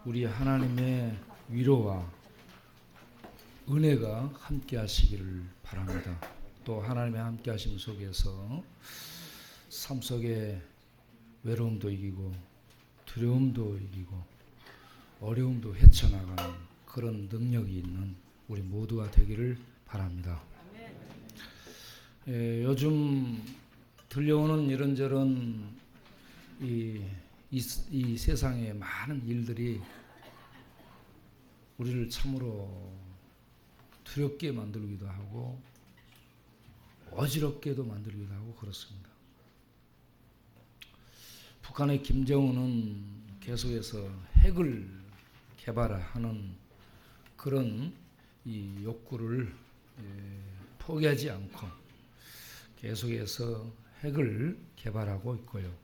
우리 하나님의 위로와 은혜가 함께 하시기를 바랍니다. 또 하나님의 함께 하심 속에서 삶 속에 외로움도 이기고 두려움도 이기고 어려움도 헤쳐나가는 그런 능력이 있는 우리 모두가 되기를 바랍니다. 요즘 들려오는 이런저런 이 세상의 많은 일들이 우리를 참으로 두렵게 만들기도 하고 어지럽게도 만들기도 하고 그렇습니다. 북한의 김정은은 계속해서 핵을 개발하는 그런 이 욕구를 포기하지 않고 계속해서 핵을 개발하고 있고요.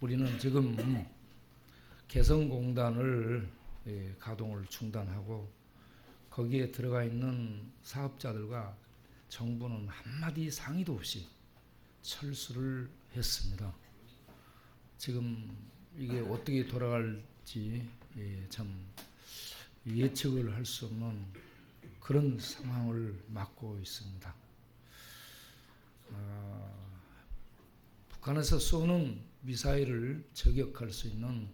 우리는 지금 개성공단을 가동을 중단하고 거기에 들어가 있는 사업자들과 정부는 한마디 상의도 없이 철수를 했습니다. 지금 이게 어떻게 돌아갈지 참 예측을 할 수 없는 그런 상황을 맞고 있습니다. 북한에서 쏘는 미사일을 저격할 수 있는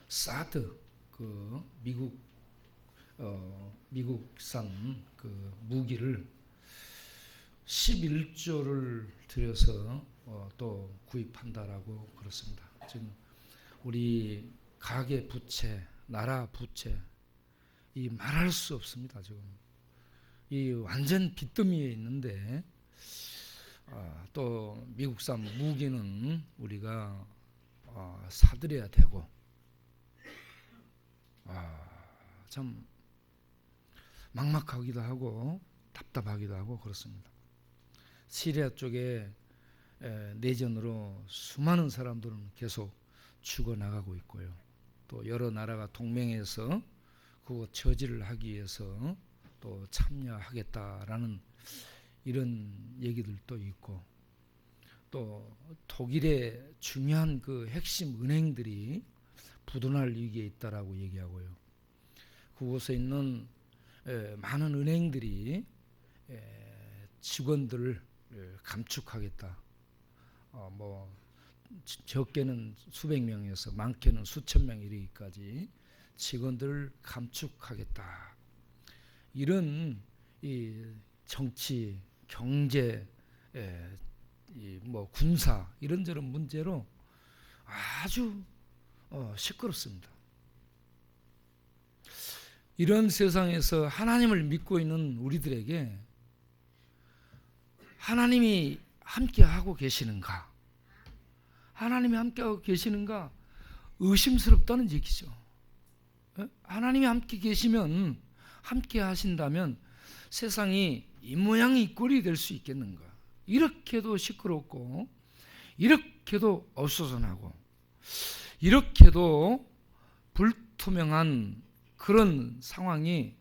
사드 그 미국산 그 무기를 11조를 들여서 또 구입한다라고 그렇습니다. 지금 우리 가계 부채, 나라 부채 이 말할 수 없습니다. 지금 이 완전 빚더미에 있는데 또 미국산 무기는 우리가 사들여야 되고 참 막막하기도 하고 답답하기도 하고 그렇습니다. 시리아 쪽에 내전으로 수많은 사람들은 계속 죽어나가고 있고요. 또 여러 나라가 동맹해서 그거 저지를 하기 위해서 또 참여하겠다라는 이런 얘기들도 있고 또 독일의 중요한 그 핵심 은행들이 부도날 위기에 있다라고 얘기하고요. 그곳에 있는 많은 은행들이 직원들을 감축하겠다. 뭐 적게는 수백 명에서 많게는 수천 명 이르기까지 직원들을 감축하겠다. 이런 이 정치, 경제, 뭐 군사 이런저런 문제로 아주 시끄럽습니다. 이런 세상에서 하나님을 믿고 있는 우리들에게 하나님이 함께하고 계시는가? 하나님이 함께하고 계시는가? 의심스럽다는 얘기죠. 하나님이 함께 계시면 함께 하신다면 세상이 이 모양 이 꼴이 될 수 있겠는가? 이렇게도 시끄럽고 이렇게도 어수선하고 이렇게도 불투명한 그런 상황이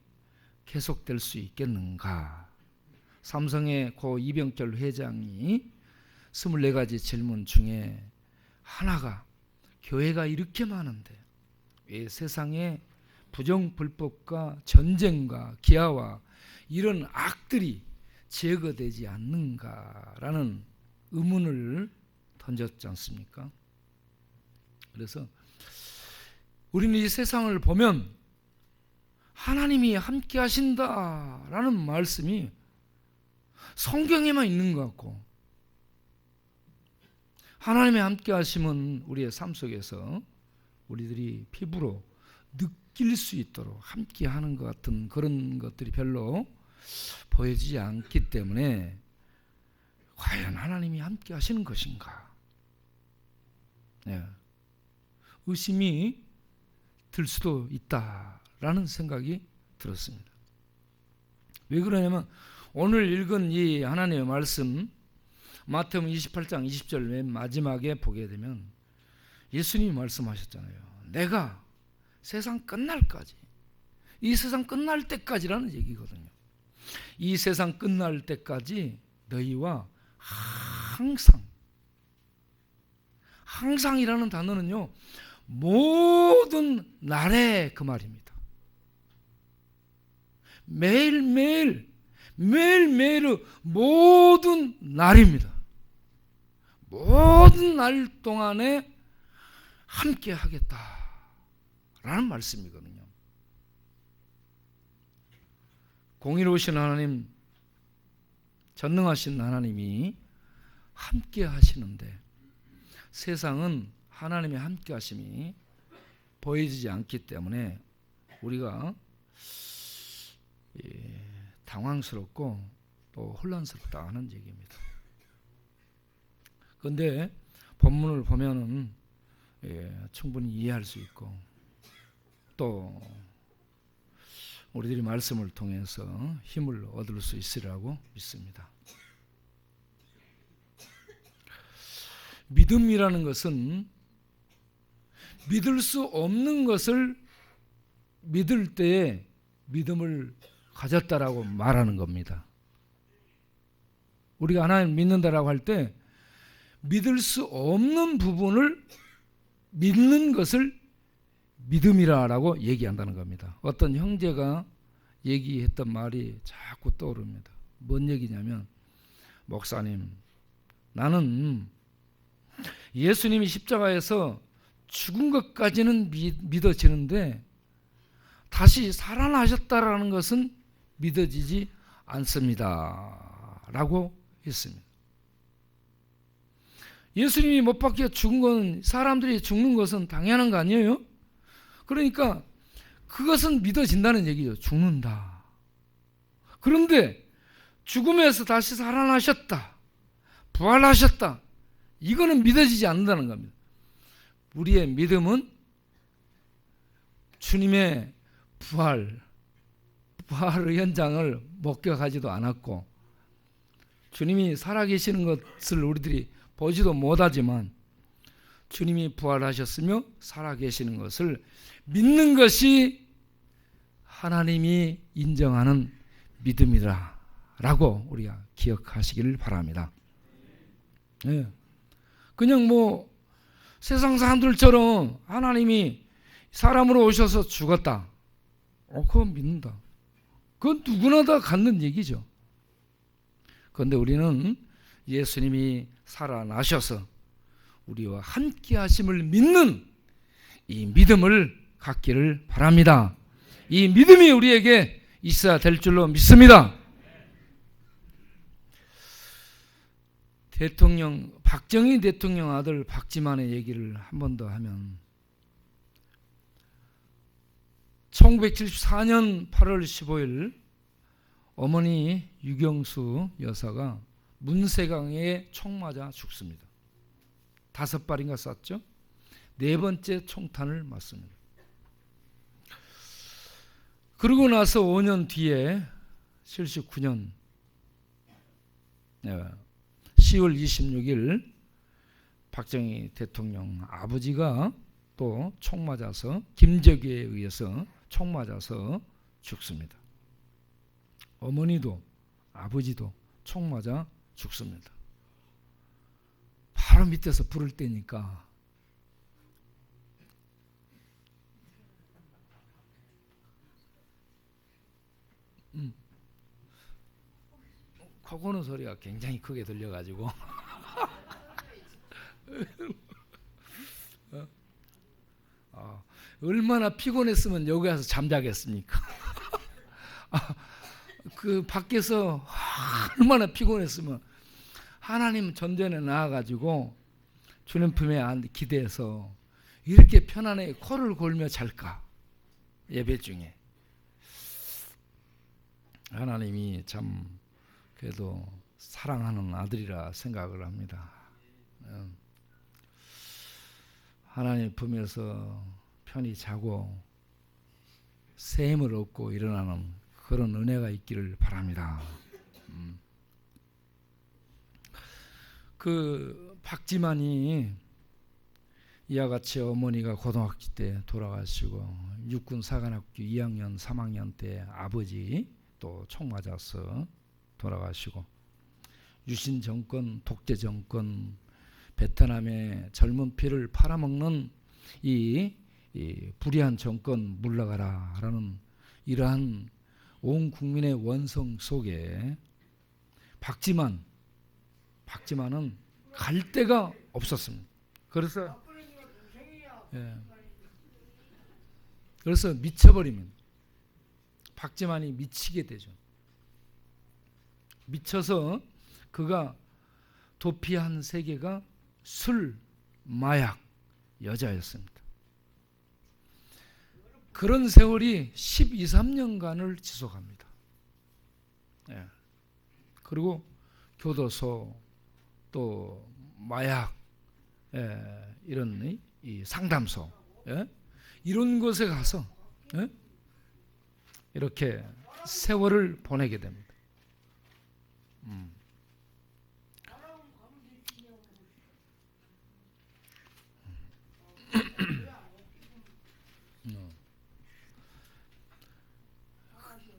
계속될 수 있겠는가? 삼성의 고 이병철 회장이 24가지 질문 중에 하나가 교회가 이렇게 많은데 왜 세상에 부정불법과 전쟁과 기아와 이런 악들이 제거되지 않는가라는 의문을 던졌지 않습니까? 그래서 우리는 이 세상을 보면 하나님이 함께 하신다라는 말씀이 성경에만 있는 것 같고 하나님의 함께 하심은 우리의 삶 속에서 우리들이 피부로 느낄 수 있도록 함께 하는 것 같은 그런 것들이 별로 보여지지 않기 때문에 과연 하나님이 함께 하시는 것인가? 의심이 들 수도 있다라는 생각이 들었습니다. 왜 그러냐면 오늘 읽은 이 하나님의 말씀 마태복음 28장 20절 맨 마지막에 보게 되면 예수님이 말씀하셨잖아요. 내가 세상 끝날까지 이 세상 끝날 때까지라는 얘기거든요. 이 세상 끝날 때까지 너희와 항상이라는 단어는요, 모든 날에 그 말입니다. 매일매일 모든 날입니다. 모든 날 동안에 함께 하겠다라는 말씀이거든요. 공의로우신 하나님, 전능하신 하나님이 함께 하시는데 세상은 하나님의 함께 하심이 보여지지 않기 때문에 우리가 당황스럽고 또 혼란스럽다 하는 얘기입니다. 그런데 본문을 보면은 충분히 이해할 수 있고 또 우리들이 말씀을 통해서 힘을 얻을 수 있으리라고 믿습니다. 믿음이라는 것은 믿을 수 없는 것을 믿을 때에 믿음을 가졌다라고 말하는 겁니다. 우리가 하나님 믿는다라고 할 때 믿을 수 없는 부분을 믿는 것을 믿음이라고 얘기한다는 겁니다. 어떤 형제가 얘기했던 말이 자꾸 떠오릅니다. 뭔 얘기냐면, 목사님, 나는 예수님이 십자가에서 죽은 것까지는 믿어지는데 다시 살아나셨다라는 것은 믿어지지 않습니다 라고 했습니다. 예수님이 못 박혀 죽은 건, 사람들이 죽는 것은 당연한 거 아니에요? 그러니까 그것은 믿어진다는 얘기죠. 죽는다. 그런데 죽음에서 다시 살아나셨다, 부활하셨다, 이거는 믿어지지 않는다는 겁니다. 우리의 믿음은 주님의 부활의 현장을 목격하지도 않았고 주님이 살아계시는 것을 우리들이 보지도 못하지만 주님이 부활하셨으며 살아계시는 것을 믿는 것이 하나님이 인정하는 믿음이라고 우리가 기억하시기를 바랍니다. 네. 그냥 세상 사람들처럼 하나님이 사람으로 오셔서 죽었다, 그거 믿는다. 그건 누구나 다 갖는 얘기죠. 그런데 우리는 예수님이 살아나셔서 우리와 함께 하심을 믿는 이 믿음을 갖기를 바랍니다. 이 믿음이 우리에게 있어야 될 줄로 믿습니다. 박정희 대통령 아들 박지만의 얘기를 한 번 더 하면, 1974년 8월 15일 어머니 유경수 여사가 문세강에 총 맞아 죽습니다. 5발인가 쐈죠. 4번째 총탄을 맞습니다. 그러고 나서 5년 뒤에 79년 10월 26일 박정희 대통령 아버지가 또 총 맞아서, 김정희에 의해서 총 맞아서 죽습니다. 어머니도 아버지도 총 맞아 죽습니다. 바로 밑에서 불을 떼니까 코 고는 소리가 굉장히 크게 들려가지고 얼마나 피곤했으면 여기 와서 잠자겠습니까? 그 밖에서 얼마나 피곤했으면 하나님 전전에 나와가지고 주님 품에 기대해서 이렇게 편안하게 코를 골며 잘까? 예배 중에. 하나님이 참 그래도 사랑하는 아들이라 생각을 합니다. 하나님 품에서 편히 자고 새 힘을 얻고 일어나는 그런 은혜가 있기를 바랍니다. 그 박지만이 이와 같이 어머니가 고등학교 때 돌아가시고 육군 사관학교 2학년 3학년 때 아버지 또 총 맞아서 돌아가시고 유신 정권, 독재 정권, 베트남의 젊은 피를 팔아먹는 이 불의한 정권 물러가라라는 이러한 온 국민의 원성 속에 박지만은 갈 데가 없었습니다. 그래서 미쳐버리면 박지만이 미치게 되죠. 미쳐서 그가 도피한 세계가 술, 마약, 여자였습니다. 그런 세월이 12, 13년간을 지속합니다. 그리고 교도소, 또 마약, 이런 이 상담소, 이런 곳에 가서 이렇게 세월을 보내게 됩니다.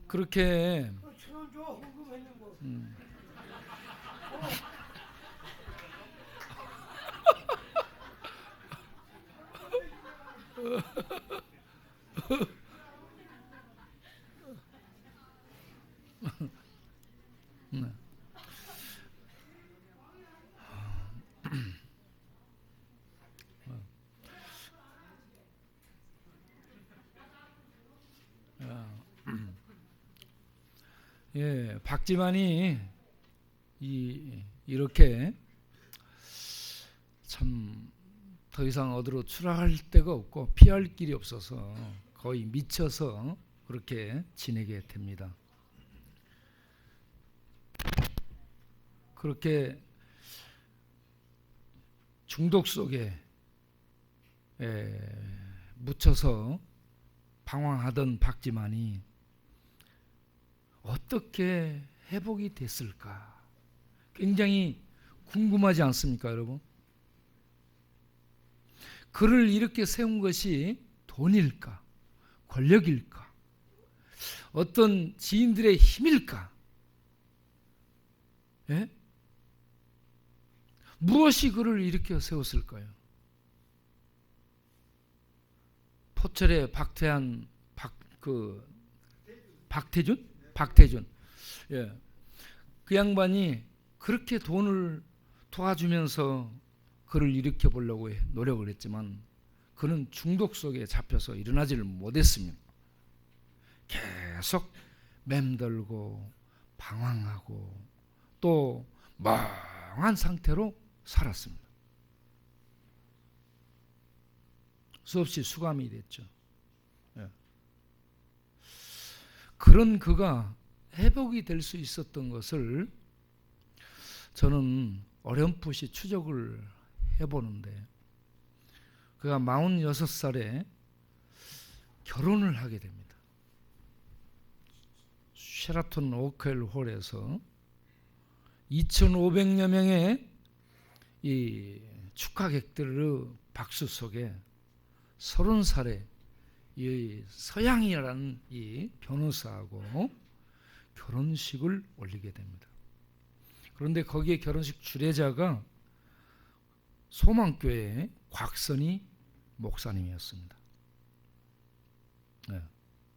그렇게 박지만이 이렇게 참 더 이상 어디로 추락할 데가 없고 피할 길이 없어서 거의 미쳐서 그렇게 지내게 됩니다. 그렇게 중독 속에 묻혀서 방황하던 박지만이 어떻게 회복이 됐을까? 굉장히 궁금하지 않습니까, 여러분? 그를 이렇게 세운 것이 돈일까? 권력일까? 어떤 지인들의 힘일까? 무엇이 그를 일으켜 세웠을까요? 포철의 박태준. 그 양반이 그렇게 돈을 도와주면서 그를 일으켜 보려고 노력을 했지만 그는 중독 속에 잡혀서 일어나지를 못했습니다. 계속 맴돌고 방황하고 또 멍한 상태로 살았습니다. 수없이 수감이 됐죠. 그런 그가 회복이 될 수 있었던 것을 저는 어렴풋이 추적을 해보는데 그가 46살에 결혼을 하게 됩니다. 쉐라톤 오크힐 홀에서 2,500여 명의 이 축하객들의 박수 속에 30살에 이 서양이라는 이 변호사하고 결혼식을 올리게 됩니다. 그런데 거기에 결혼식 주례자가 소망교회의 곽선희 목사님이었습니다.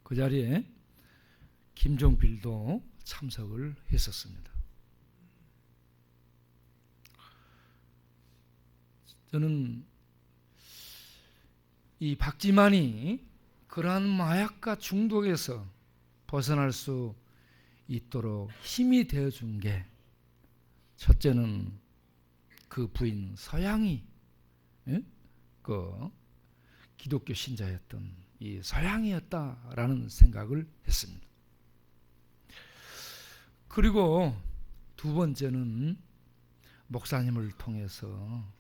그 자리에 김종필도 참석을 했었습니다. 저는 이 박지만이 그러한 마약과 중독에서 벗어날 수 있도록 힘이 되어준 게 첫째는 그 부인 서양이 그 기독교 신자였던 이 서양이었다라는 생각을 했습니다. 그리고 두 번째는 목사님을 통해서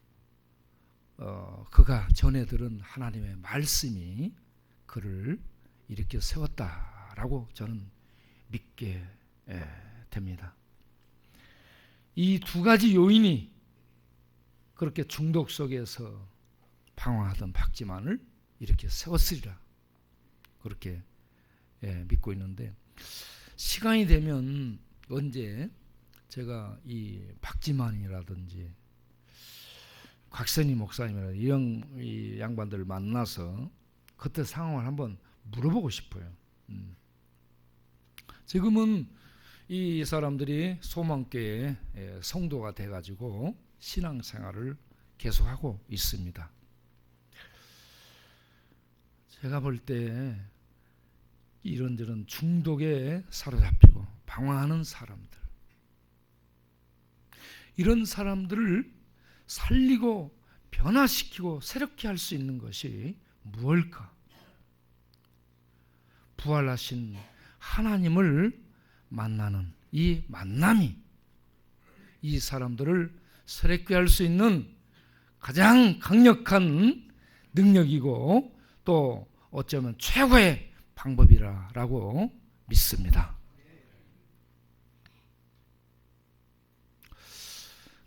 그가 전해 들은 하나님의 말씀이 그를 일으켜 세웠다라고 저는 믿게 됩니다. 이 두 가지 요인이 그렇게 중독 속에서 방황하던 박지만을 이렇게 세웠으리라 그렇게 믿고 있는데 시간이 되면 언제 제가 이 박지만이라든지 곽선희 목사님이라 이런 이 양반들을 만나서 그때 상황을 한번 물어보고 싶어요. 지금은 이 사람들이 소망교회 성도가 돼가지고 신앙생활을 계속하고 있습니다. 제가 볼 때 이런저런 중독에 사로잡히고 방황하는 사람들, 이런 사람들을 살리고 변화시키고 새롭게 할 수 있는 것이 무엇일까? 부활하신 하나님을 만나는 이 만남이 이 사람들을 새롭게 할 수 있는 가장 강력한 능력이고 또 어쩌면 최고의 방법이라고 믿습니다.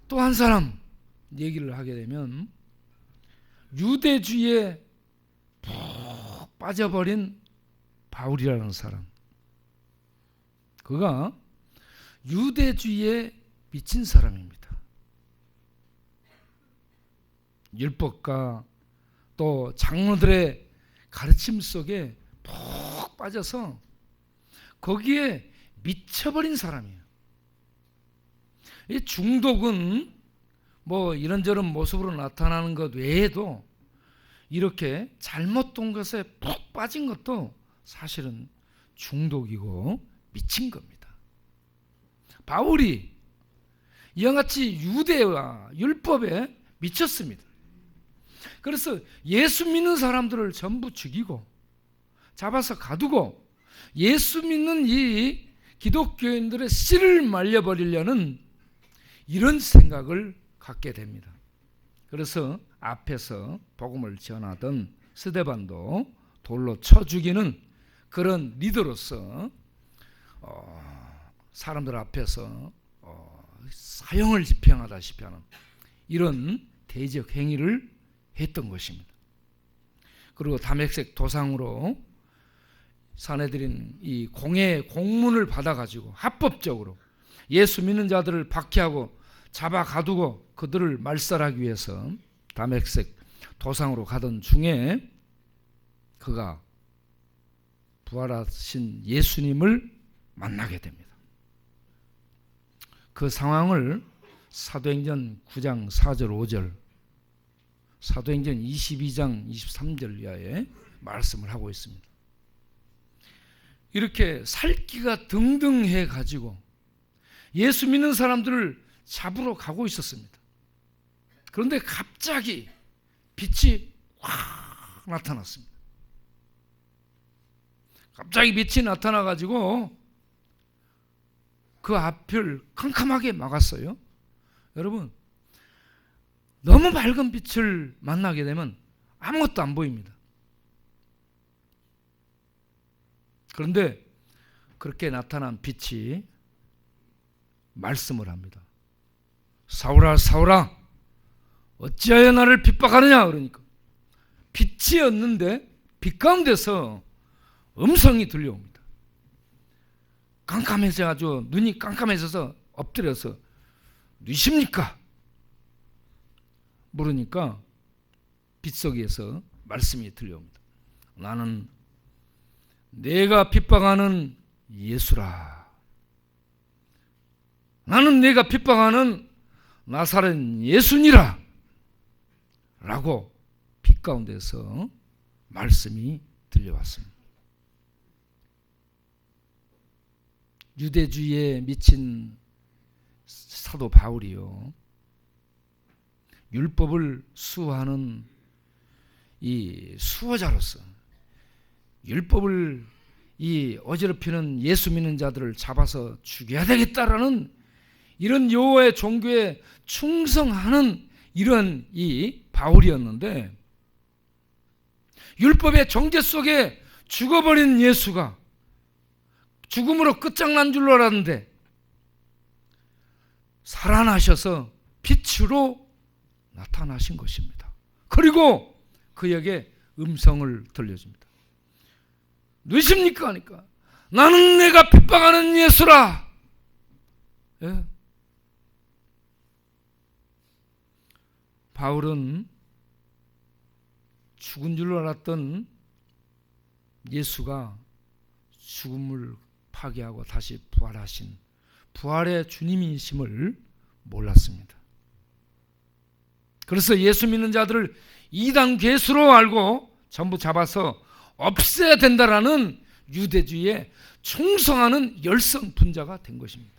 또 한 사람 얘기를 하게 되면 유대주의에 푹 빠져버린 바울이라는 사람, 그가 유대주의에 미친 사람입니다. 율법과 또 장로들의 가르침 속에 푹 빠져서 거기에 미쳐버린 사람이에요. 이 중독은 뭐 이런저런 모습으로 나타나는 것 외에도 이렇게 잘못된 것에 푹 빠진 것도 사실은 중독이고 미친 겁니다. 바울이 이와 같이 유대와 율법에 미쳤습니다. 그래서 예수 믿는 사람들을 전부 죽이고 잡아서 가두고 예수 믿는 이 기독교인들의 씨를 말려버리려는 이런 생각을 갖게 됩니다. 그래서 앞에서 복음을 전하던 스데반도 돌로 쳐 죽이는 그런 리더로서 사람들 앞에서 사형을 집행하다시피 하는 이런 대적 행위를 했던 것입니다. 그리고 다메섹 도상으로 사내들인 이 공문을 받아가지고 합법적으로 예수 믿는 자들을 박해하고 잡아 가두고 그들을 말살하기 위해서 다메섹 도상으로 가던 중에 그가 부활하신 예수님을 만나게 됩니다. 그 상황을 사도행전 9장 4절 5절, 사도행전 22장 23절 이하에 말씀을 하고 있습니다. 이렇게 살기가 등등해 가지고 예수 믿는 사람들을 잡으러 가고 있었습니다. 그런데 갑자기 빛이 확 나타났습니다. 갑자기 빛이 나타나 가지고 그 앞을 캄캄하게 막았어요. 여러분, 너무 밝은 빛을 만나게 되면 아무것도 안 보입니다. 그런데 그렇게 나타난 빛이 말씀을 합니다. 사울아, 사울아, 어찌하여 나를 핍박하느냐? 그러니까 빛이었는데 빛 가운데서 음성이 들려옵니다. 깜깜해서 아주 눈이 깜깜해져서 엎드려서 누구십니까? 물으니까 빛 속에서 말씀이 들려옵니다. 나는 내가 핍박하는 예수라. 나는 내가 핍박하는 나사렛 예수니라. 라고 빛 가운데서 말씀이 들려왔습니다. 유대주의에 미친 사도 바울이요, 율법을 수호하는 이 수호자로서 율법을 이 어지럽히는 예수 믿는 자들을 잡아서 죽여야 되겠다라는 이런 여호와의 종교에 충성하는 이런 이 바울이었는데, 율법의 정죄 속에 죽어버린 예수가 죽음으로 끝장난 줄 알았는데 살아나셔서 빛으로 나타나신 것입니다. 그리고 그에게 음성을 들려줍니다. 누구십니까? 하니까 나는 내가 핍박하는 예수라. 예. 바울은 죽은 줄 알았던 예수가 죽음을 파괴하고 다시 부활하신 부활의 주님이심을 몰랐습니다. 그래서 예수 믿는 자들을 이단 괴수로 알고 전부 잡아서 없애야 된다라는 유대주의에 충성하는 열성 분자가 된 것입니다.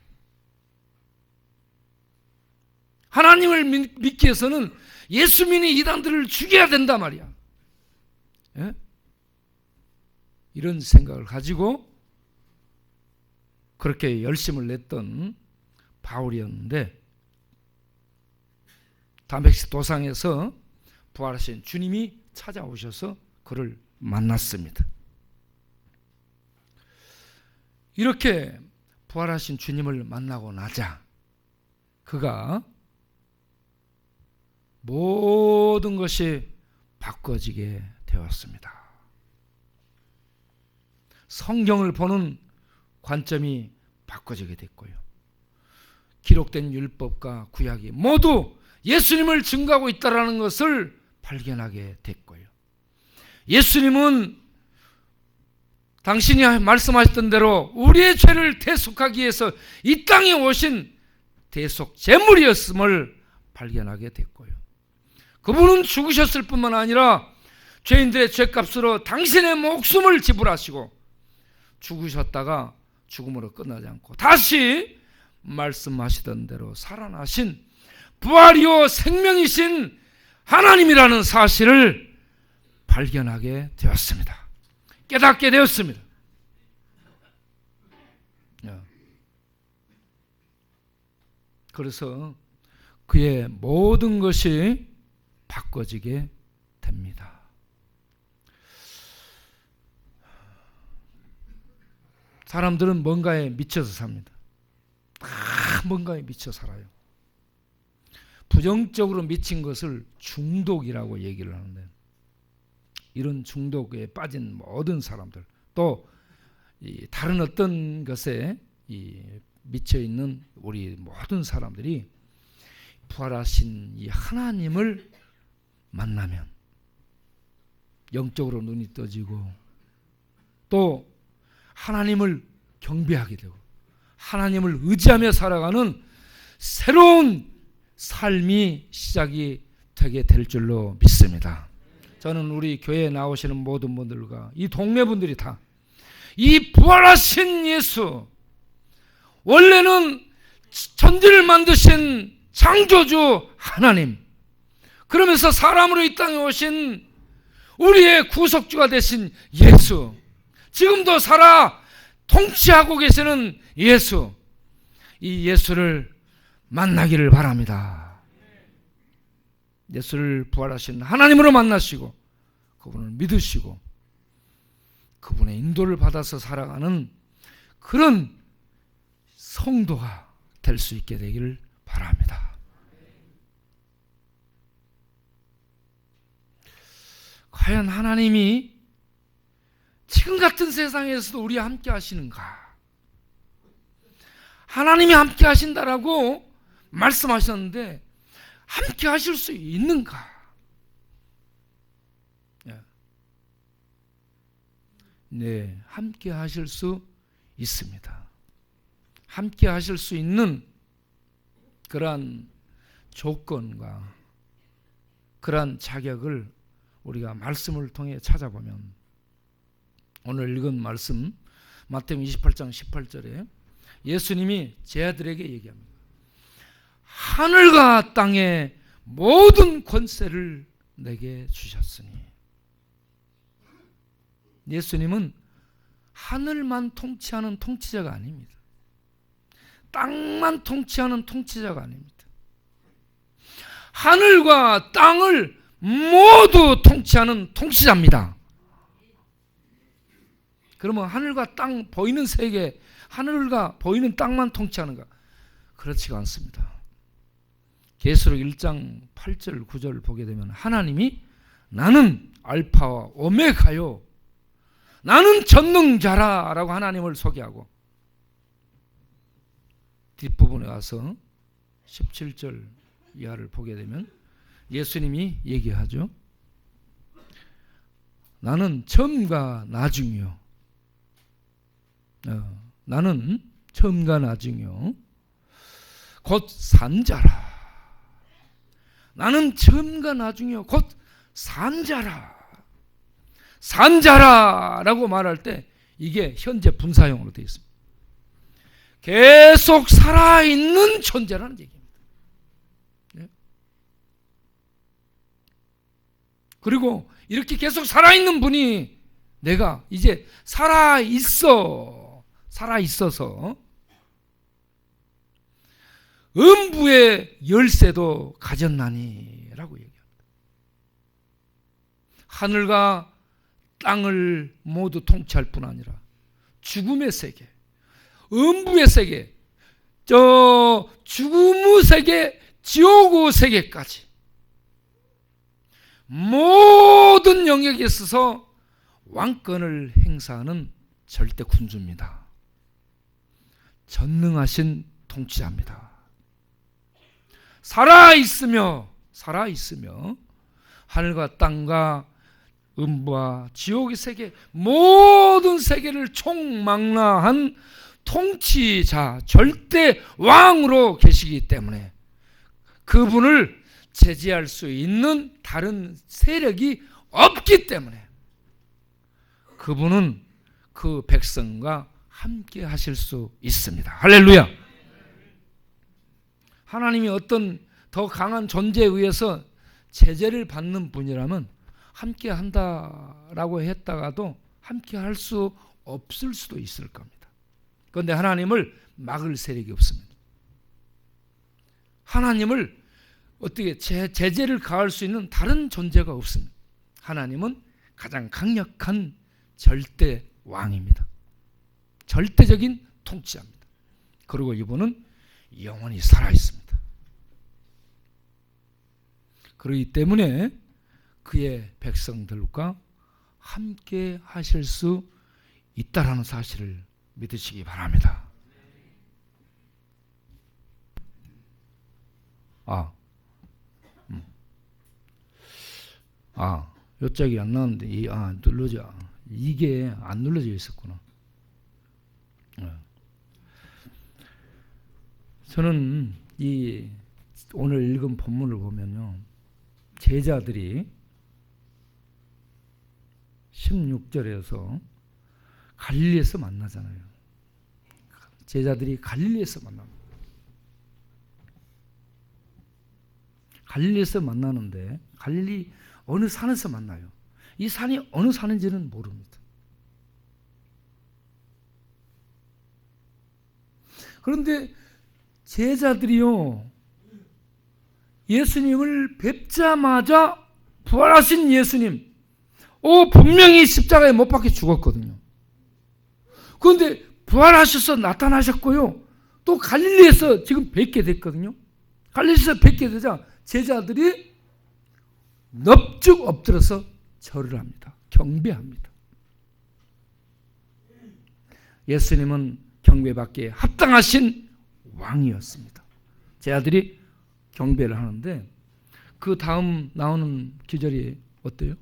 하나님을 믿기 위해서는 예수 믿는 이단들을 죽여야 된다 말이야. 예? 이런 생각을 가지고 그렇게 열심을 냈던 바울이었는데, 다메섹 도상에서 부활하신 주님이 찾아오셔서 그를 만났습니다. 이렇게 부활하신 주님을 만나고 나자 그가 모든 것이 바꿔지게 되었습니다. 성경을 보는 관점이 바꿔지게 됐고요. 기록된 율법과 구약이 모두 예수님을 증거하고 있다는 것을 발견하게 됐고요. 예수님은 당신이 말씀하셨던 대로 우리의 죄를 대속하기 위해서 이 땅에 오신 대속 제물이었음을 발견하게 됐고요. 그분은 죽으셨을 뿐만 아니라 죄인들의 죄값으로 당신의 목숨을 지불하시고 죽으셨다가 죽음으로 끝나지 않고 다시 말씀하시던 대로 살아나신 부활이요 생명이신 하나님이라는 사실을 발견하게 되었습니다. 깨닫게 되었습니다. 그래서 그의 모든 것이 바꿔지게 됩니다. 사람들은 뭔가에 미쳐서 삽니다. 다 뭔가에 미쳐 살아요. 부정적으로 미친 것을 중독이라고 얘기를 하는데, 이런 중독에 빠진 모든 사람들, 또 다른 어떤 것에 미쳐 있는 우리 모든 사람들이 부활하신 이 하나님을 만나면 영적으로 눈이 떠지고 또 하나님을 경배하게 되고 하나님을 의지하며 살아가는 새로운 삶이 시작이 되게 될 줄로 믿습니다. 저는 우리 교회에 나오시는 모든 분들과 이 동네 분들이 다 이 부활하신 예수, 원래는 천지를 만드신 창조주 하나님, 그러면서 사람으로 이 땅에 오신 우리의 구속주가 되신 예수, 지금도 살아 통치하고 계시는 예수, 이 예수를 만나기를 바랍니다. 예수를 부활하신 하나님으로 만나시고 그분을 믿으시고 그분의 인도를 받아서 살아가는 그런 성도가 될 수 있게 되기를 바랍니다. 과연 하나님이 지금 같은 세상에서도 우리와 함께 하시는가? 하나님이 함께 하신다라고 말씀하셨는데 함께 하실 수 있는가? 네, 함께 하실 수 있습니다. 함께 하실 수 있는 그러한 조건과 그러한 자격을 우리가 말씀을 통해 찾아보면, 오늘 읽은 말씀 마태복음 28장 18절에 예수님이 제자들에게 얘기합니다. 하늘과 땅의 모든 권세를 내게 주셨으니. 예수님은 하늘만 통치하는 통치자가 아닙니다. 땅만 통치하는 통치자가 아닙니다. 하늘과 땅을 모두 통치하는 통치자입니다. 그러면 하늘과 땅 보이는 세계, 하늘과 보이는 땅만 통치하는가? 그렇지가 않습니다. 계시록 1장 8절 9절을 보게 되면 하나님이 나는 알파와 오메가요, 나는 전능자라 라고 하나님을 소개하고, 뒷부분에 가서 17절 이하를 보게 되면 예수님이 얘기하죠. 나는 처음과 나중이요. 나는 처음과 나중이요. 곧 산자라. 나는 처음과 나중이요. 곧 산자라. 산자라라고 말할 때 이게 현재 분사형으로 되어 있습니다. 계속 살아있는 존재라는 얘기입니다. 그리고 이렇게 계속 살아있는 분이 내가 이제 살아있어서 음부의 열쇠도 가졌나니 라고 얘기합니다. 하늘과 땅을 모두 통치할 뿐 아니라 죽음의 세계, 음부의 세계, 죽음의 세계, 지옥의 세계까지 모든 영역에 있어서 왕권을 행사하는 절대 군주입니다. 전능하신 통치자입니다. 살아있으며 하늘과 땅과 음부와 지옥의 세계, 모든 세계를 총망라한 통치자, 절대 왕으로 계시기 때문에 그분을 제지할 수 있는 다른 세력이 없기 때문에 그분은 그 백성과 함께 하실 수 있습니다. 할렐루야. 하나님이 어떤 더 강한 존재에 의해서 제재를 받는 분이라면 함께 한다라고 했다가도 함께 할 수 없을 수도 있을 겁니다. 그런데 하나님을 막을 세력이 없습니다. 하나님을 어떻게 제재를 가할 수 있는 다른 존재가 없습니다. 하나님은 가장 강력한 절대 왕입니다. 절대적인 통치자입니다. 그리고 이분은 영원히 살아있습니다. 그렇기 때문에 그의 백성들과 함께 하실 수 있다라는 사실을 믿으시기 바랍니다. 요짝이 안 나왔는데 눌러져. 이게 안 눌러져 있었구나. 저는 이 오늘 읽은 본문을 보면요, 제자들이 16절에서 갈릴리에서 만나잖아요. 제자들이 갈릴리에서 만납니다. 갈릴리에서 만나는데 갈릴리 어느 산에서 만나요. 이 산이 어느 산인지는 모릅니다. 그런데 제자들이요, 예수님을 뵙자마자 부활하신 예수님, 분명히 십자가에 못 박혀 죽었거든요. 그런데 부활하셔서 나타나셨고요, 또 갈릴리에서 지금 뵙게 됐거든요. 갈릴리에서 뵙게 되자 제자들이 넙죽 엎드려서 절을 합니다. 경배합니다. 예수님은 경배받기에 합당하신 왕이었습니다. 제자들이 경배를 하는데 그 다음 나오는 기절이 어때요?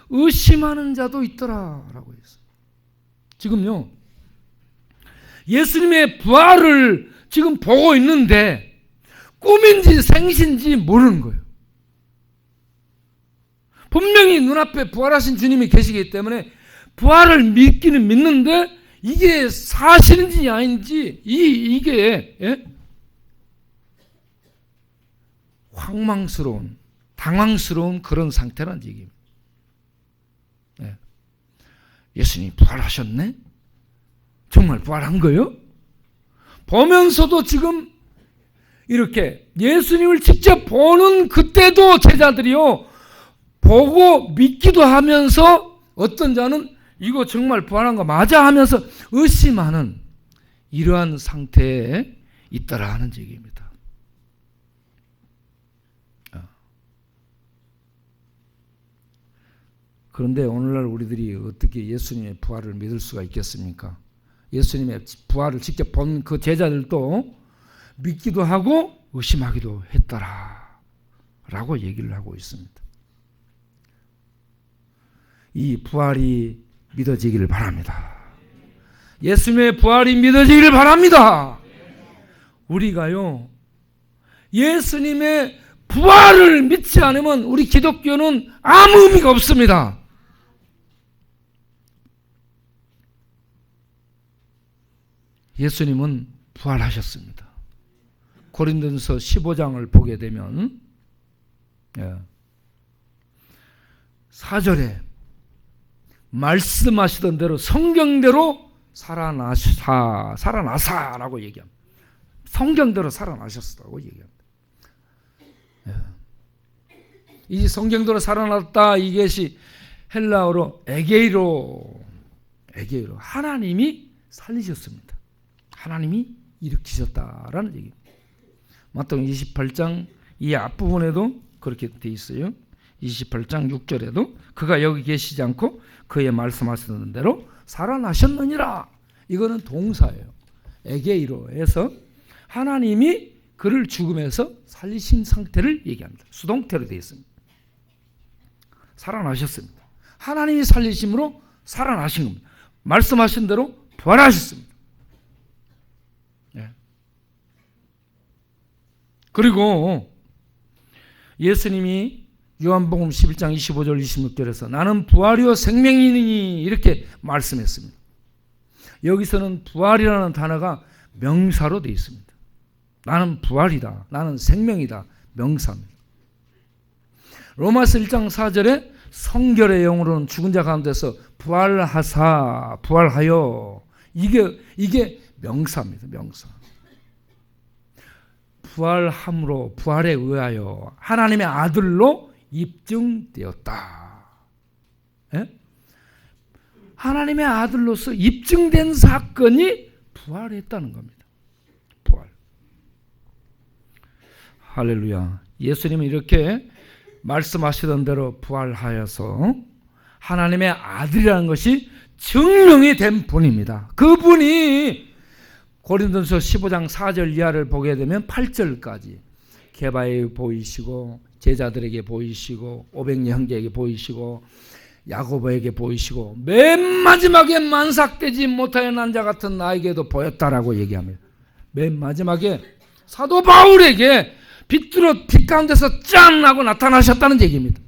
의심하는 자도 있더라라고 했어요. 지금요, 예수님의 부활을 지금 보고 있는데 꿈인지 생신지 모르는 거예요. 분명히 눈앞에 부활하신 주님이 계시기 때문에 부활을 믿기는 믿는데 이게 사실인지 아닌지 이게 황망스러운, 당황스러운 그런 상태라는 얘기입니다. 예수님이 부활하셨네? 정말 부활한 거예요? 보면서도 지금 이렇게 예수님을 직접 보는 그때도 제자들이요, 보고 믿기도 하면서 어떤 자는 이거 정말 부활한 거 맞아 하면서 의심하는 이러한 상태에 있더라 하는 얘기입니다. 그런데 오늘날 우리들이 어떻게 예수님의 부활을 믿을 수가 있겠습니까? 예수님의 부활을 직접 본 그 제자들도 믿기도 하고 의심하기도 했더라 라고 얘기를 하고 있습니다. 이 부활이 믿어지기를 바랍니다. 예수님의 부활이 믿어지기를 바랍니다. 우리가요, 예수님의 부활을 믿지 않으면 우리 기독교는 아무 의미가 없습니다. 예수님은 부활하셨습니다. 고린도전서 15장을 보게 되면 4절에 말씀하시던 대로 성경대로 살아나사라고 얘기합니다. 성경대로 살아나셨다고 얘기합니다. 이 성경대로 살아났다, 이것이 헬라어로 에게이로, 하나님이 살리셨습니다. 하나님이 일으키셨다라는 얘기입니다. 마태복음 28장 이 앞부분에도 그렇게 돼 있어요. 28장 6절에도 그가 여기 계시지 않고 그의 말씀하시는 대로 살아나셨느니라. 이거는 동사예요. 에게이로에서 하나님이 그를 죽음에서 살리신 상태를 얘기합니다. 수동태로 되어 있습니다. 살아나셨습니다. 하나님이 살리심으로 살아나신 겁니다. 말씀하신 대로 부활하셨습니다. 그리고 예수님이 요한복음 11장 25절 26절에서 나는 부활이요 생명이니 이렇게 말씀했습니다. 여기서는 부활이라는 단어가 명사로 되어 있습니다. 나는 부활이다, 나는 생명이다, 명사입니다. 로마서 1장 4절에 성결의 영으로는 죽은 자 가운데서 부활하여, 이게 명사입니다. 명사. 부활함으로, 부활에 의하여 하나님의 아들로 입증되었다. 예? 하나님의 아들로서 입증된 사건이 부활했다는 겁니다. 부활. 할렐루야. 예수님은 이렇게 말씀하시던 대로 부활하여서 하나님의 아들이라는 것이 증명이 된 분입니다. 그분이 고린도전서 15장 4절 이하를 보게 되면 8절까지 게바에 보이시고 제자들에게 보이시고 500여 형제에게 보이시고 야고보에게 보이시고 맨 마지막에 만삭되지 못하여 난 자 같은 나에게도 보였다라고 얘기합니다. 맨 마지막에 사도 바울에게 빛 가운데서 짠 하고 나타나셨다는 얘기입니다.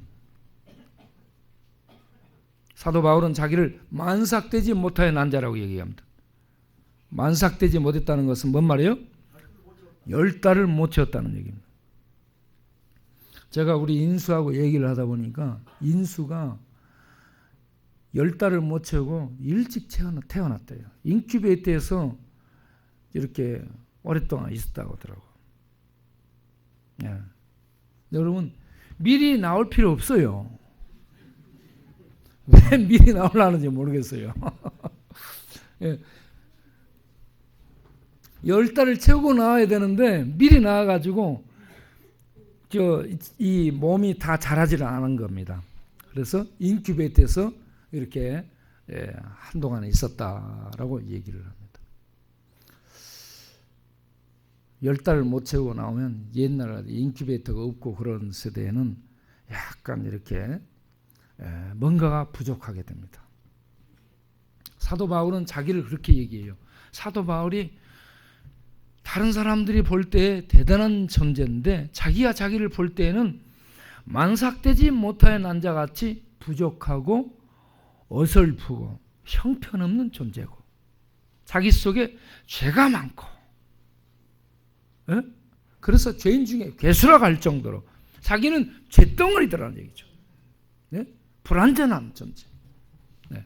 사도 바울은 자기를 만삭되지 못하여 난 자라고 얘기합니다. 만삭되지 못했다는 것은 뭔 말이에요? 10달을 못 채웠다는 얘기입니다. 제가 우리 인수하고 얘기를 하다 보니까 인수가 10달을 못 채우고 일찍 태어났대요. 인큐베이터에서 이렇게 오랫동안 있었다고 하더라고요. 예. 여러분, 미리 나올 필요 없어요. 왜 미리 나오려는지 모르겠어요. 예. 10달을 채우고 나와야 되는데 미리 나와가지고 이 몸이 다 자라지를 않은 겁니다. 그래서 인큐베이터에서 이렇게 한동안 있었다라고 얘기를 합니다. 10달을 못 채우고 나오면 옛날에 인큐베이터가 없고 그런 세대에는 약간 이렇게 뭔가가 부족하게 됩니다. 사도 바울은 자기를 그렇게 얘기해요. 사도 바울이 다른 사람들이 볼 때 대단한 존재인데 자기가 자기를 볼 때에는 만삭되지 못하여 난 자같이 부족하고 어설프고 형편없는 존재고 자기 속에 죄가 많고 그래서 죄인 중에 괴수라 갈 정도로 자기는 죄덩어리더라는 얘기죠. 네? 불완전한 존재. 네.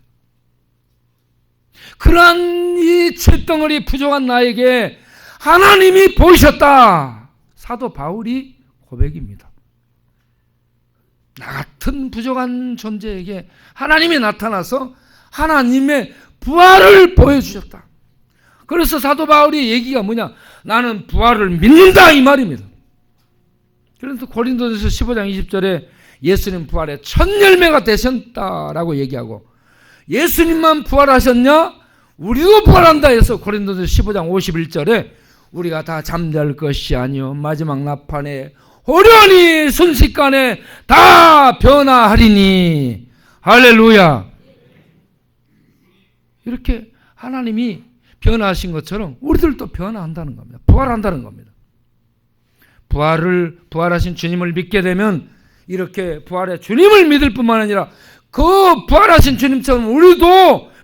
그러한 이 죄덩어리 부족한 나에게 하나님이 보이셨다. 사도 바울이 고백입니다. 나 같은 부족한 존재에게 하나님이 나타나서 하나님의 부활을 보여주셨다. 그래서 사도 바울의 얘기가 뭐냐? 나는 부활을 믿는다 이 말입니다. 그래서 고린도전서 15장 20절에 예수님 부활의 첫 열매가 되셨다라고 얘기하고 예수님만 부활하셨냐? 우리도 부활한다 해서 고린도전서 15장 51절에 우리가 다 잠잘 것이 아니요 마지막 나판에 호련히 순식간에 다 변화하리니. 할렐루야. 이렇게 하나님이 변화하신 것처럼 우리들도 변화한다는 겁니다. 부활한다는 겁니다. 부활하신 주님을 믿게 되면 이렇게 부활의 주님을 믿을 뿐만 아니라 그 부활하신 주님처럼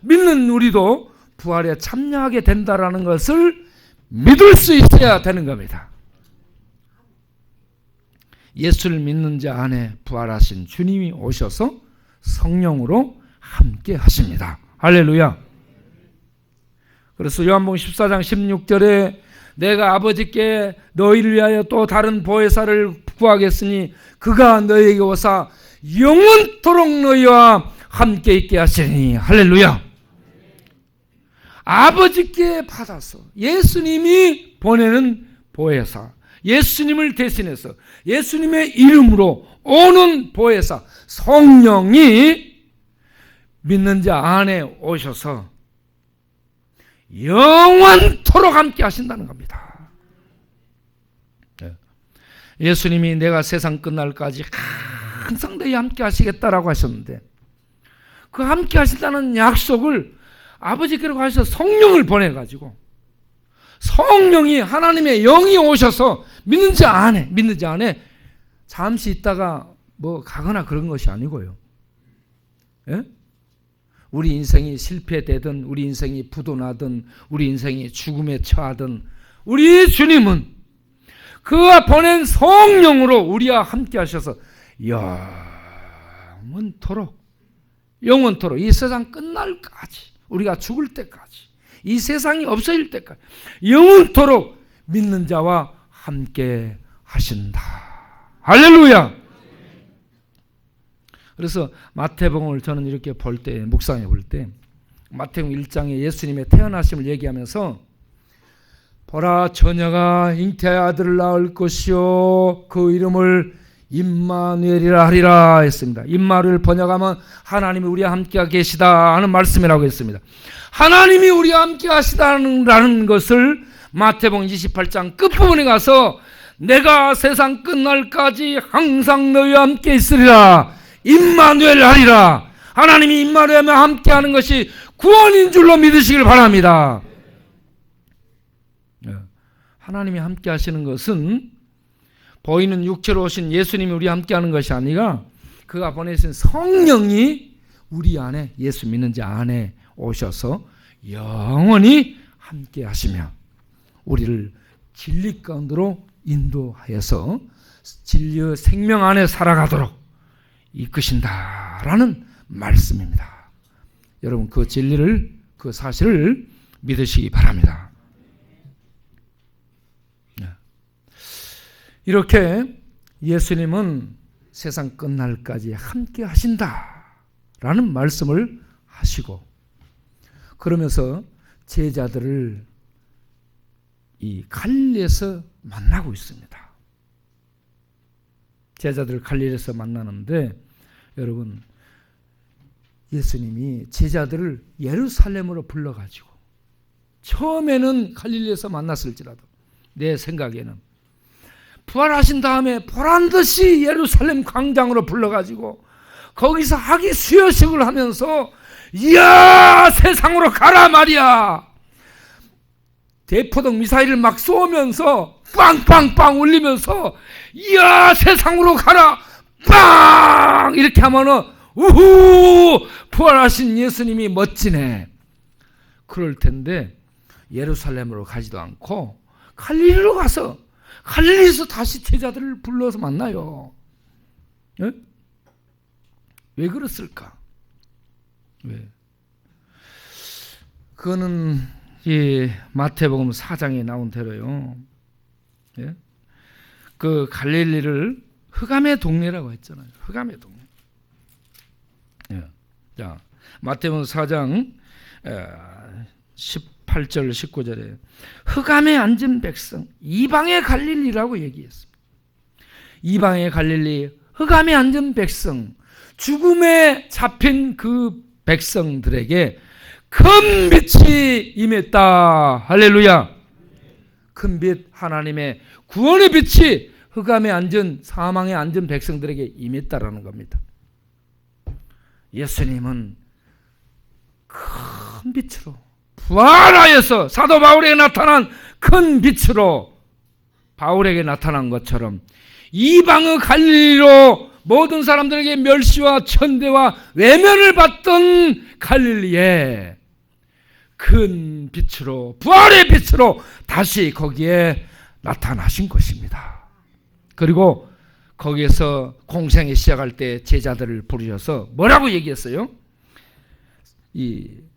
믿는 우리도 부활에 참여하게 된다라는 것을 믿을 수 있어야 되는 겁니다. 예수를 믿는 자 안에 부활하신 주님이 오셔서 성령으로 함께 하십니다. 할렐루야. 그래서 요한복음 14장 16절에 내가 아버지께 너희를 위하여 또 다른 보혜사를 구하겠으니 그가 너희에게 오사 영원토록 너희와 함께 있게 하시니. 할렐루야. 아버지께 받아서 예수님이 보내는 보혜사, 예수님을 대신해서 예수님의 이름으로 오는 보혜사 성령이 믿는 자 안에 오셔서 영원토록 함께 하신다는 겁니다. 예수님이 내가 세상 끝날까지 항상 너희 함께 하시겠다라고 하셨는데 그 함께 하신다는 약속을 아버지께로 가셔서 성령을 보내가지고 성령이 하나님의 영이 오셔서 믿는 자 안에 잠시 있다가 뭐 가거나 그런 것이 아니고요. 예? 우리 인생이 실패되든 우리 인생이 부도나든 우리 인생이 죽음에 처하든 우리 주님은 그가 보낸 성령으로 우리와 함께 하셔서 영원토록 이 세상 끝날까지 우리가 죽을 때까지 이 세상이 없어질 때까지 영원토록 믿는 자와 함께 하신다. 할렐루야. 그래서 마태복음을 저는 이렇게 볼 때, 묵상해 볼 때 마태복음 1장에 예수님의 태어나심을 얘기하면서 보라 처녀가 잉태의 아들을 낳을 것이요 그 이름을 임마누엘이라 하리라 했습니다. 임마누엘 번역하면 하나님이 우리와 함께 계시다 하는 말씀이라고 했습니다. 하나님이 우리와 함께 하시다는 것을 마태복음 28장 끝부분에 가서 내가 세상 끝날까지 항상 너희와 함께 있으리라 임마누엘 하리라. 하나님이 임마누엘과 함께하는 것이 구원인 줄로 믿으시길 바랍니다. 하나님이 함께하시는 것은 보이는 육체로 오신 예수님이 우리와 함께하는 것이 아니라 그가 보내신 성령이 우리 안에 예수 믿는 자 안에 오셔서 영원히 함께하시며 우리를 진리 가운데로 인도하여서 진리의 생명 안에 살아가도록 이끄신다라는 말씀입니다. 여러분 그 진리를 그 사실을 믿으시기 바랍니다. 이렇게 예수님은 세상 끝날까지 함께 하신다라는 말씀을 하시고 그러면서 제자들을 이 갈릴리에서 만나고 있습니다. 제자들을 갈릴리에서 만나는데 여러분 예수님이 제자들을 예루살렘으로 불러가지고 처음에는 갈릴리에서 만났을지라도 내 생각에는 부활하신 다음에 보란듯이 예루살렘 광장으로 불러가지고 거기서 학위 수여식을 하면서 이야 세상으로 가라 말이야. 대포동 미사일을 막 쏘면서 빵빵빵 울리면서 이야 세상으로 가라 빵 이렇게 하면은 우후 부활하신 예수님이 멋지네. 그럴 텐데 예루살렘으로 가지도 않고 갈릴리로 가서 갈릴리에서 다시 제자들을 불러서 만나요. 예? 왜 그랬을까? 왜? 그거는 이 마태복음 4장에 나온 대로요. 예? 그 갈릴리를 흑암의 동네라고 했잖아요. 흑암의 동네. 예. 자, 마태복음 4장 18절 19절에 흑암에 앉은 백성 이방의 갈릴리라고 얘기했습니다. 이방의 갈릴리 흑암에 앉은 백성 죽음에 잡힌 그 백성들에게 큰 빛이 임했다. 할렐루야. 큰 빛 하나님의 구원의 빛이 흑암에 앉은 사망에 앉은 백성들에게 임했다라는 겁니다. 예수님은 큰 빛으로 부활하여서 사도 바울에게 나타난 큰 빛으로 바울에게 나타난 것처럼 이방의 갈릴리로 모든 사람들에게 멸시와 천대와 외면을 받던 갈릴리에 큰 빛으로 부활의 빛으로 다시 거기에 나타나신 것입니다. 그리고 거기에서 공생이 시작할 때 제자들을 부르셔서 뭐라고 얘기했어요?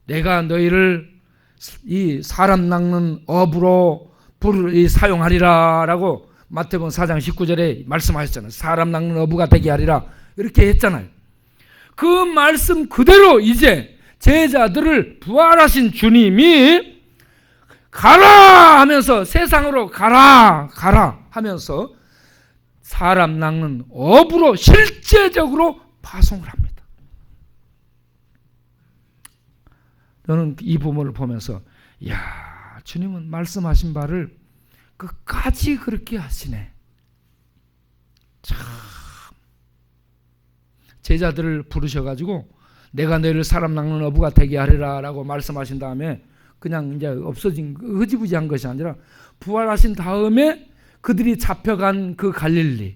내가 너희를 이 사람 낚는 어부로 사용하리라 라고 마태복음 4장 19절에 말씀하셨잖아요. 사람 낚는 어부가 되게 하리라 이렇게 했잖아요. 그 말씀 그대로 이제 제자들을 부활하신 주님이 가라 하면서 세상으로 가라 하면서 사람 낚는 어부로 실제적으로 파송을 합니다. 저는 이 부분을 보면서 주님은 말씀하신 바를 끝까지 그렇게 하시네. 참 제자들을 부르셔가지고 내가 너희를 사람 낚는 어부가 되게 하리라 라고 말씀하신 다음에 그냥 이제 없어진 흐지부지한 것이 아니라 부활하신 다음에 그들이 잡혀간 그 갈릴리,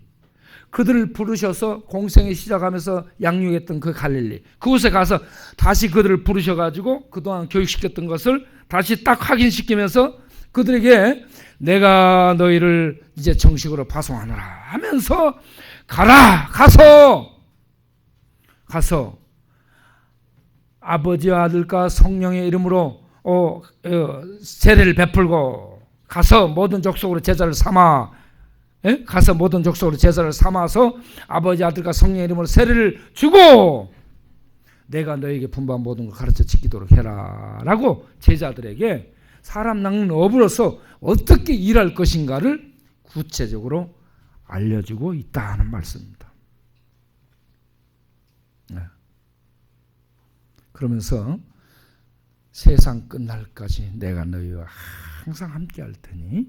그들을 부르셔서 공생에 시작하면서 양육했던 그 갈릴리, 그곳에 가서 다시 그들을 부르셔가지고 그동안 교육시켰던 것을 다시 딱 확인시키면서 그들에게 내가 너희를 이제 정식으로 파송하노라 하면서 가서 아버지와 아들과 성령의 이름으로 세례를 베풀고 가서 모든 족속으로 제자를 삼아 서 아버지 아들과 성령의 이름으로 세례를 주고 내가 너에게 분부한 모든 걸 가르쳐 지키도록 해라 라고 제자들에게 사람 낚는 어부로서 어떻게 일할 것인가를 구체적으로 알려주고 있다는 말씀입니다. 그러면서 세상 끝날까지 내가 너희와 항상 함께 할 테니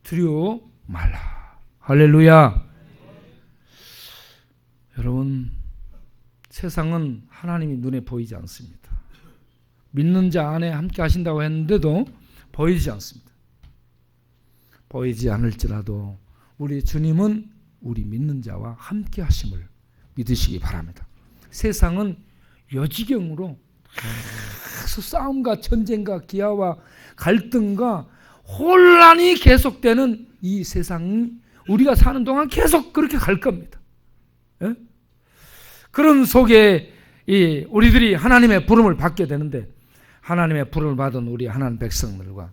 두려워 말라. 할렐루야. 여러분, 세상은 하나님이 눈에 보이지 않습니다. 믿는 자 안에 함께 하신다고 했는데도 보이지 않습니다. 보이지 않을지라도 우리 주님은 우리 믿는 자와 함께 하심을 믿으시기 바랍니다. 세상은 여지경으로 계속 싸움과 전쟁과 기아와 갈등과 혼란이 계속되는 이 세상이 우리가 사는 동안 계속 그렇게 갈 겁니다. 예? 그런 속에 우리들이 하나님의 부름을 받게 되는데 하나님의 부름을 받은 우리 하나님 백성들과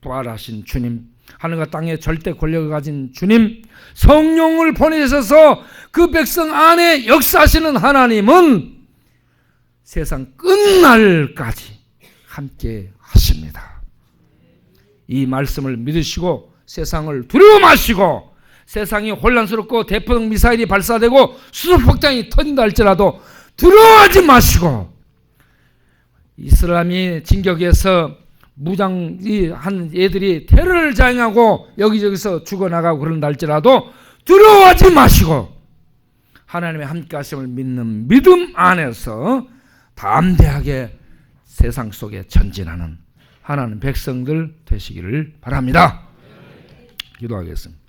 부활하신 주님, 하늘과 땅의 절대 권력을 가진 주님, 성령을 보내셔서 그 백성 안에 역사하시는 하나님은 세상 끝날까지 함께 하십니다. 이 말씀을 믿으시고 세상을 두려워 마시고 세상이 혼란스럽고 대포동 미사일이 발사되고 수소폭탄이 터진다 할지라도 두려워하지 마시고 이슬람이 진격해서 무장이 한 애들이 테러를 자행하고 여기저기서 죽어나가고 그런다 할지라도 두려워하지 마시고 하나님의 함께 하심을 믿는 믿음 안에서 담대하게 세상 속에 전진하는 하나님 백성들 되시기를 바랍니다. 기도하겠습니다.